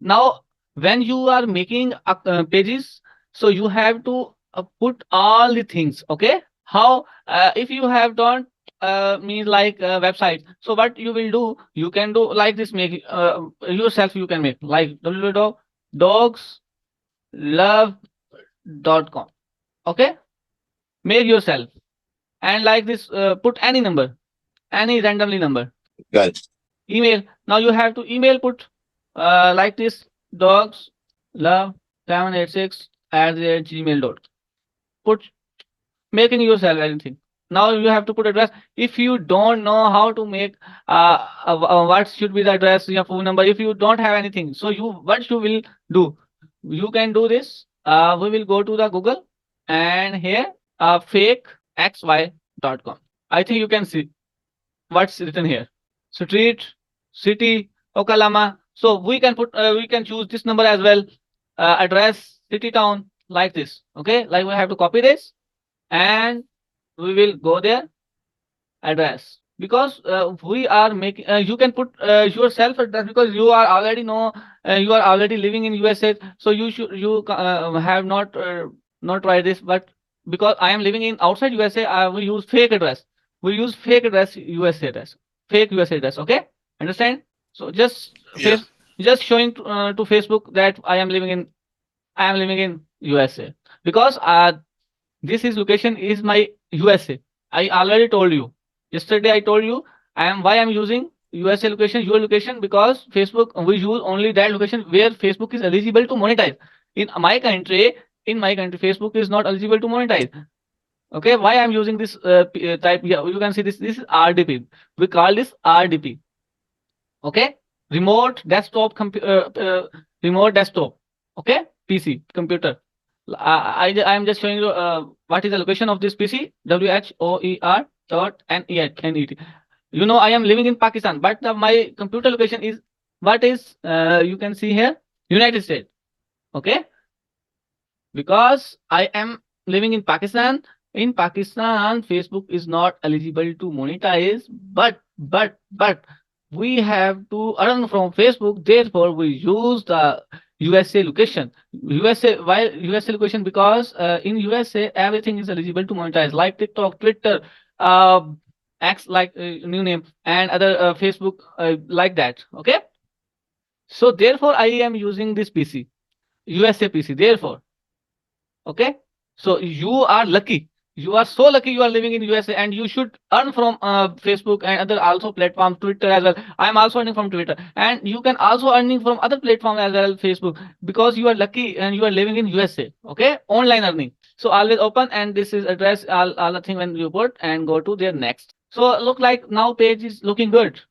Now, when you are making pages, so you have to put all the things. Okay, how if you have don't mean like website, so what you will do, you can do like this, make yourself, you can make like www.dogslove.com. Okay, make yourself, and like this, put any number, any randomly number. Got it. Email. Now you have to email, put like this, dogs love 786 at the gmail.com. Put, making yourself anything. Now you have to put address. If you don't know how to make what should be the address, your phone number, if you don't have anything, so you, what you will do, you can do this. We will go to the Google, and here fakexy.com. I think you can see what's written here. Street, city, Okalama. So we can choose this number as well. Address, city, town, like this. Okay, like we have to copy this, and we will go there, address, because we are making. You can put yourself address, because you are already know, you are already living in USA. So you have not tried this, but because I am living in outside USA, I will use fake address. We use fake address, USA address, fake USA address. Okay, understand? So just Yeah. just showing to Facebook that I am living in USA, because this is location is my USA. I already told you. Yesterday I told you I'm using USA location, your location, because Facebook, we use only that location where Facebook is eligible to monetize. In my country, Facebook is not eligible to monetize. Okay, why I'm using this type? Yeah, you can see this. This is RDP. We call this RDP. Okay, remote desktop remote desktop. Okay, PC computer. I am just showing you what is the location of this PC. WHOER dot NET. You know, I am living in Pakistan, but my computer location is, what is, you can see here, United States. Okay, because I am living in Pakistan. In Pakistan, Facebook is not eligible to monetize, but we have to earn from Facebook. Therefore, we use the USA location. USA, why USA location? Because in USA everything is eligible to monetize, like TikTok, Twitter, uh, X, like new name, and other Facebook, like that. Okay, so therefore I am using this PC, USA PC. Therefore, okay, so you are lucky. You are so lucky you are living in USA, and you should earn from Facebook and other also platforms, Twitter as well. I am also earning from Twitter, and you can also earning from other platforms as well, Facebook, because you are lucky and you are living in USA. Okay, online earning. So always open, and this is address all the thing when you put, and go to their next. So look like now page is looking good.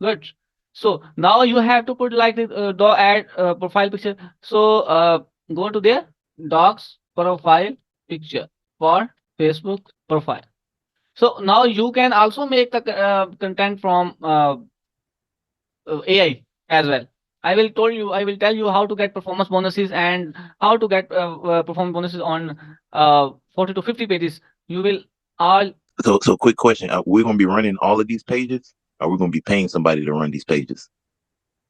Good. So now you have to put like the dog add profile picture. So go to their dog's profile picture for Facebook profile. So now you can also make the content from AI as well. I will tell you how to get performance bonuses, and how to get performance bonuses on 40 to 50 pages. You will all. So quick question: we're gonna be running all of these pages, or we're gonna be paying somebody to run these pages?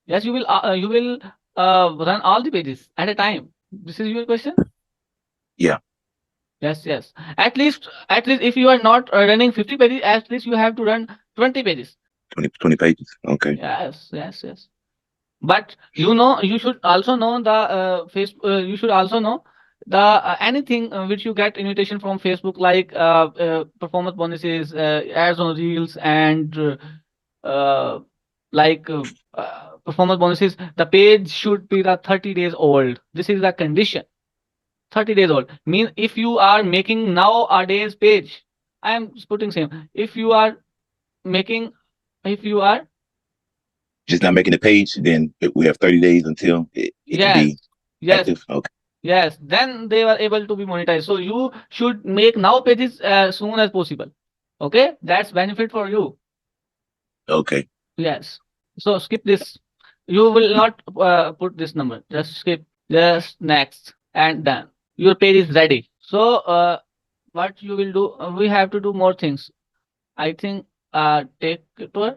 Yes, you will run all the pages at a time. This is your question. Yeah, Yes, yes. At least if you are not running 50 pages, at least you have to run 20 pages. 20 pages. Okay. Yes, yes, yes. But you know, you should also know the face. You should also know the anything which you get invitation from Facebook, like performance bonuses, ads on reels, and like performance bonuses. The page should be the 30 days old. This is the condition. 30 days old. Mean if you are making nowadays page, I am putting same. If you are making, if you are, Just not making the page, then we have 30 days until it can yes, be yes, active. Okay. yes, then they were able to be monetized. So you should make now pages as soon as possible. Okay, that's benefit for you. Okay. Yes. So skip this. You will not put this number. Just skip. Just next and done. Your page is ready. So what you will do? We have to do more things. I think take tour.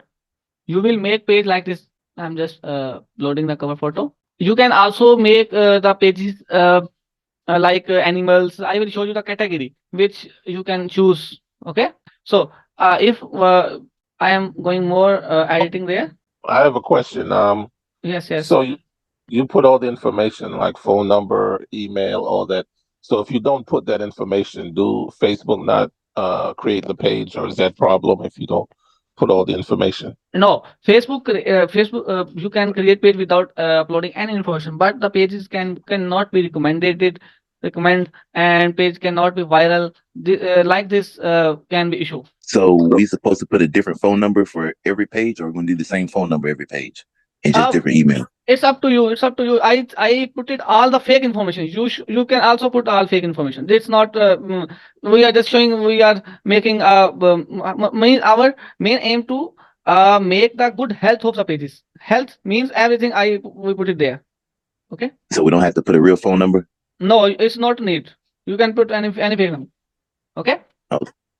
You will make page like this. I'm just loading the cover photo. You can also make the pages like animals. I will show you the category which you can choose. Okay. So if I am going more editing there. I have a question. Yes, yes. So you put all the information like phone number, email, all that. So if you don't put that information, do Facebook not create the page, or is that problem if you don't put all the information? No, Facebook, you can create page without uploading any information, but the pages cannot be recommend, and page cannot be viral. Like this can be issue. So we supposed to put a different phone number for every page, or we're gonna do the same phone number every page and just Uh, different email? it's up to you. It's up to you. I put it all the fake information. You can also put all fake information. It's not. We are just showing. We are making our main aim to make the good health of the pages. Health means everything. We put it there. Okay. So we don't have to put a real phone number. No, it's not need. You can put any fake number. Okay. Oh,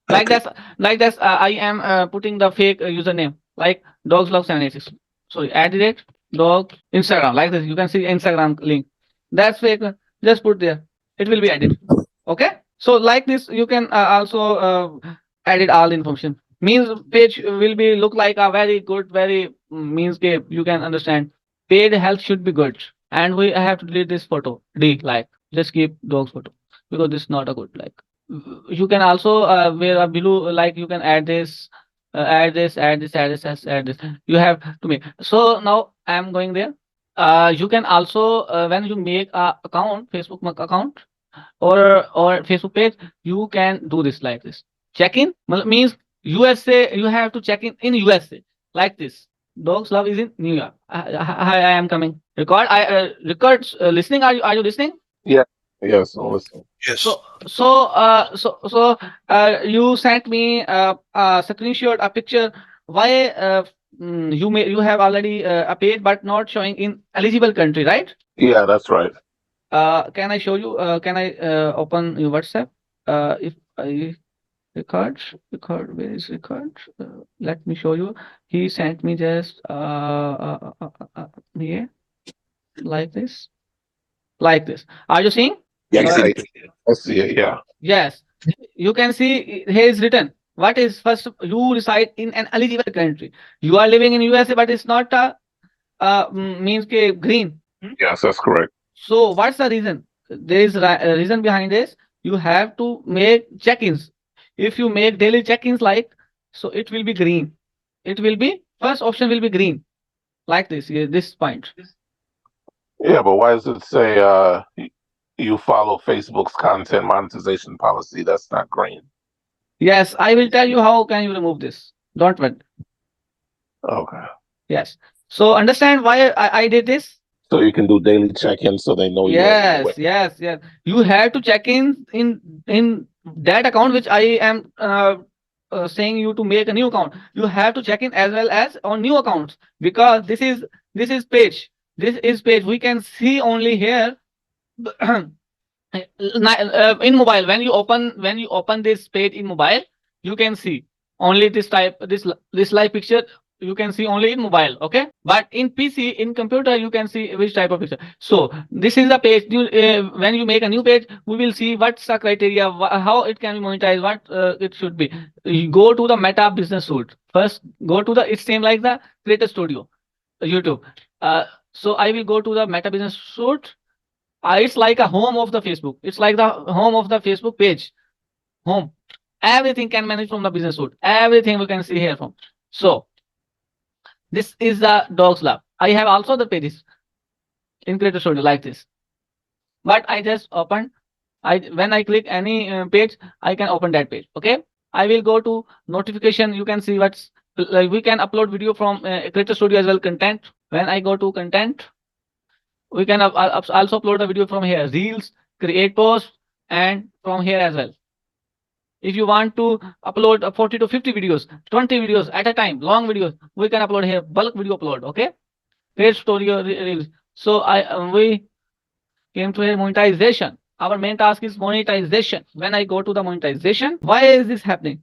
Like okay. that. Like that. I am putting the fake username like dogs love 786. Sorry, @ dog Instagram, like this. You can see Instagram link. That's fake. Just put there. It will be added. Okay. So like this, you can also edit all information. Means page will be look like a very good, very means you can understand. Paid health should be good, and we have to delete this photo. Like just keep dog's photo because this is not a good like. You can also wear a below like you can add this, add this. You have to make. So now I am going there. You can also when you make a account, Facebook account or Facebook page, you can do this like this. Check in means USA. You have to check in USA like this. Dogs love is in New York. I am coming. Record. I records listening. Are you listening? Yeah. Yes. So listen. Yes. So you sent me a screenshot, a picture. Why you have already a page but not showing in eligible country, right? Yeah, that's right. Can I show you? Can I open your WhatsApp? If I record, where is record? Let me show you. He sent me just here like this, like this. Are you seeing? Yeah, I can see I, the I see it. Yeah. Yes, you can see here is written. What is first? You reside in an eligible country. You are living in USA, but it's not a means green. Yes, that's correct. So what's the reason? There is a reason behind this. You have to make check-ins. If you make daily check-ins like, so it will be green. It will be first option will be green like this. This point. Yeah, but why does it say you follow Facebook's content monetization policy? That's not green. Yes, I will tell you how can you remove this. Don't worry. Okay. Yes. So understand why I did this. So you can do daily check-ins so they know you are Yes, yes, yes. You have to check in that account which I am saying you to make a new account. You have to check in as well as on new accounts because this is page. This is page. We can see only here in mobile. When you open this page in mobile, you can see only this live picture. You can see only in mobile, okay? But in PC, in computer, you can see which type of picture. So this is the page. When you make a new page, we will see what's the criteria, how it can be monetized, what it should be. You go to the Meta Business Suite. First, go to it's same like the Creator Studio, YouTube. So I will go to the Meta Business Suite. It's like a home of the Facebook. It's like the home of the Facebook page. Home. Everything can manage from the business suite. Everything we can see here from. So this is the dogs lab. I have also the pages in Creator Studio like this. But I just opened. When I click any page, I can open that page. Okay. I will go to notification. You can see what's like. We can upload video from Creator Studio as well. Content. When I go to content, we can also upload the video from here. Reels, create posts, and from here as well. If you want to upload 40 to 50 videos, 20 videos at a time, long videos, we can upload here, bulk video upload, okay? Create story or reels. So we came to here monetization. Our main task is monetization. When I go to the monetization, why is this happening?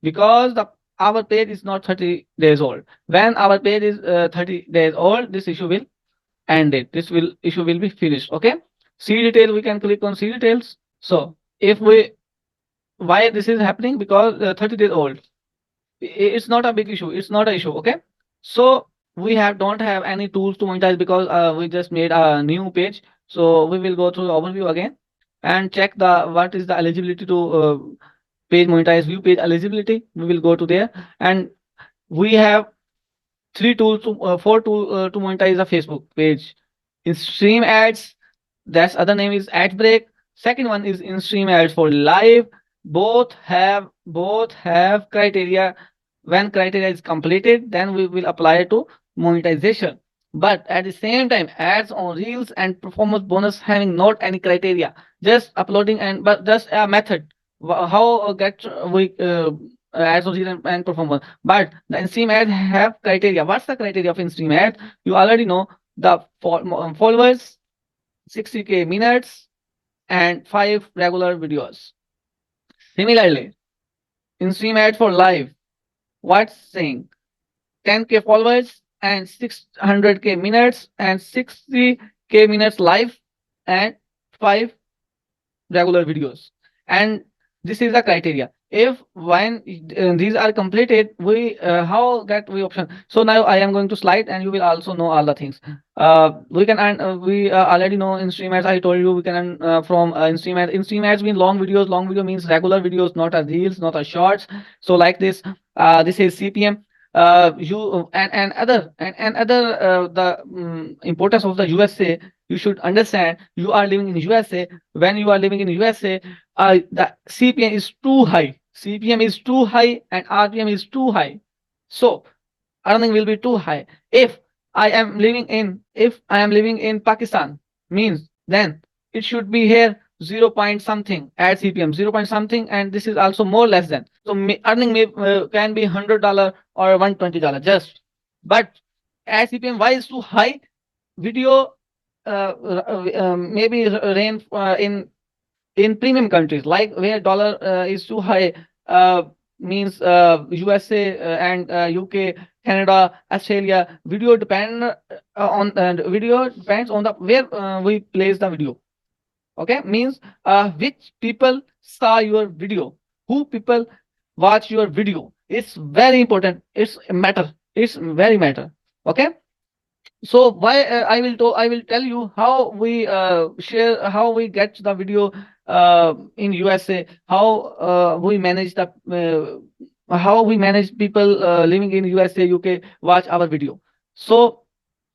Because our page is not 30 days old. When our page is 30 days old, this issue will end it. This will issue will be finished. Okay. See detail, we can click on see details. So if we, why this is happening, because 30 days old, it's not a big issue, it's not an issue. Okay. So we don't have any tools to monetize, because we just made a new page. So we will go through the overview again and check the what is the eligibility to page monetize, view page eligibility. We will go to there, and we have four tools to monetize a Facebook page. In stream ads, that's other name is ad break. Second one is in stream ads for live. Both have criteria. When criteria is completed, then we will apply to monetization. But at the same time, ads on reels and performance bonus having not any criteria, just uploading, and but just a method. How get we ads on reels and performance. But the in-stream ads have criteria. What's the criteria of in-stream ads? You already know the followers, 60K minutes, and 5 regular videos. Similarly, in-stream ad for live, what's saying? 10K followers and 600K minutes and 60K minutes live and 5 regular videos. And this is the criteria. If when these are completed, we how get we option. So now I am going to slide, and you will also know all the things. We can we already know in stream ads. I told you we can from in stream ads. In stream ads mean long videos. Long video means regular videos, not a reels, not a shorts. So like this, this is CPM. You and other the importance of the USA. You should understand. You are living in USA. When you are living in USA, the CPM is too high. CPM is too high and RPM is too high. So earning will be too high. If I am living in Pakistan, means then it should be here 0 point something at CPM, 0 point something, and this is also more less than. So earning can be $100 or $120 just. But at CPM, why is too high? Video maybe rain in premium countries, like where dollar is too high, means USA and UK, Canada, Australia. Video depends on the where we place the video. Okay, means which people saw your video, who people watch your video. It's very important. It's a matter. It's very matter. Okay. So why I will tell you how we share, how we get the video in USA, how we manage the how we manage people living in USA, UK watch our video. So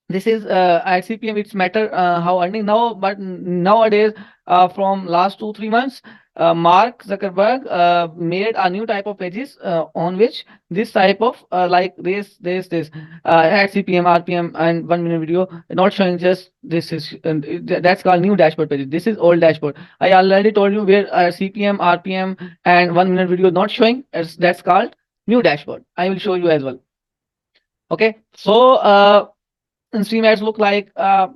this is at CPM, it's matter how earning now. But nowadays, from last 2-3 months, Mark Zuckerberg made a new type of pages on which this type of like this at CPM, RPM, and 1 minute video not showing, just this is that's called new dashboard pages. This is old dashboard. I already told you where CPM, RPM, and 1 minute video not showing. That's called new dashboard. I will show you as well. Okay, so in stream ads look like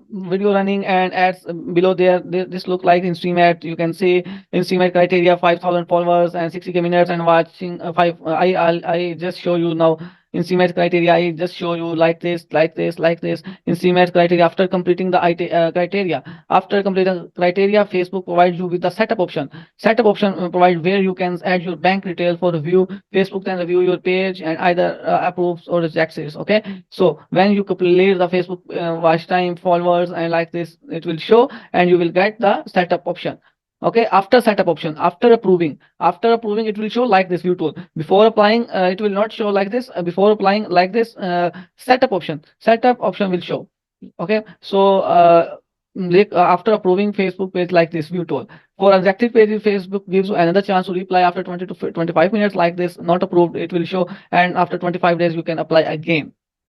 video running and ads below there. This look like in stream ad. You can see in stream ad criteria 5,000 followers and 60K minutes and watching I just show you now in stream ad criteria. I just show you like this in stream ad criteria. After completing the criteria, after completing criteria, Facebook provides you with the setup option. Setup option provides where you can add your bank detail for review. Facebook then review your page and either approves or rejects it. Okay, so when you complete the Facebook watch time, followers, and like this, it will show, and you will get the setup option. Okay, after setup option, after approving, it will show like this view tool. Before applying, it will not show like this. Before applying, like this, setup option will show. Okay, so after approving, Facebook page like this view tool. For objective page, Facebook gives you another chance to reply after 20 to 25 minutes like this. Not approved, it will show, and after 25 days you can apply again.